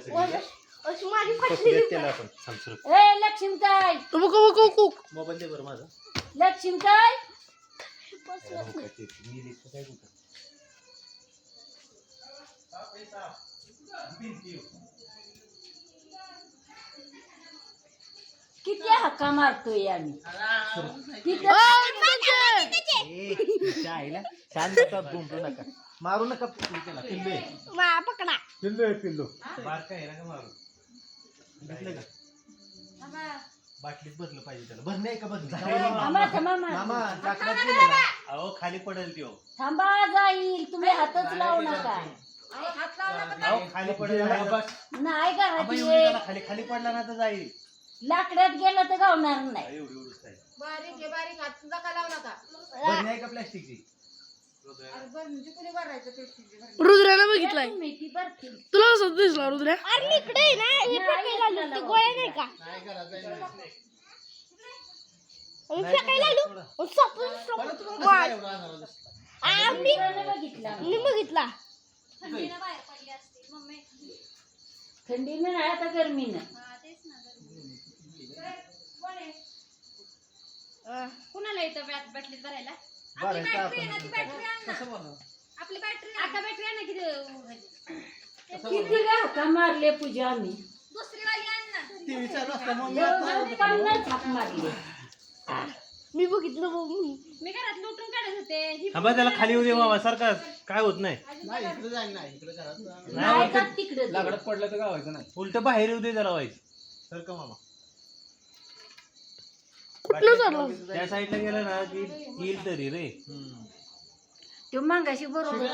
अशी माझी पकडूयात फाटलेली त्याला आपण सांग ए लक्ष्मीताई मोबाईल दे बरं माझा लक्ष्मीताई मी लिहितो काय कुठं किती हक्का मारतोय आम्ही किती आईला शांत गुंपू नका मारू नका त्याला पिल्लू आहे. पकडा पिल्लू आहे पिल्लू बारका आहे नका मारू घेतलं का बाटलीत भरलं पाहिजे त्याला भरणे आहे का थांबा थांबा मामा लाकडात गेलं ना अहो खाली पडेल ती थांबा जाईल तुम्ही हातच लावू नका अहो खाली पडेल नाही का खाली खाली पडला ना तर जाईल लाकड्यात गेलं तर गावणार नाही एवढी एवढीच आहे बारीक आहे बारीक हात तुझा का लावू नका भरणे आहे का प्लॅस्टिकची अरे बरं म्हणजे कुणी भरायचं ते रुद्राला बघितलाय मेथी भरतील तुला कसं दिसला रुद्रा अरे इकडे आहे ना हे फेकायला आलो ते गोळ्या नाही का नाही करा जाईल फेकायला आलो सापडून आम्ही बघितला मी बघितला थंडीनं बाहेर पडली असते मम्मी थंडीनं नाही आता गरमीनं तेच ना कुणाला येतं बॅटलीत भरायला आपली बॅटरी आहे ना ती बॅटरी आण ना आपली बॅटरी आता बॅटरी आण ना किती का हक्का मारले पूजा आम्ही दुसरी वाली आण ना टीव्ही चालू असतं मग जवळजवळ 50 हाक मारले मी बघितलं मम्मी मी घरात लुटून काढत होते थांबा त्याला खाली येऊ दे मामा सारखा काय होत नाही नाही का तिकडे लाकडात पडलं तर गावायचं नाही उलट बाहेर येऊ दे त्याला व्हायचं सारखं मामा त्या साईडला गेलं ना की येईल तरी रे तो मागाशी बरोबर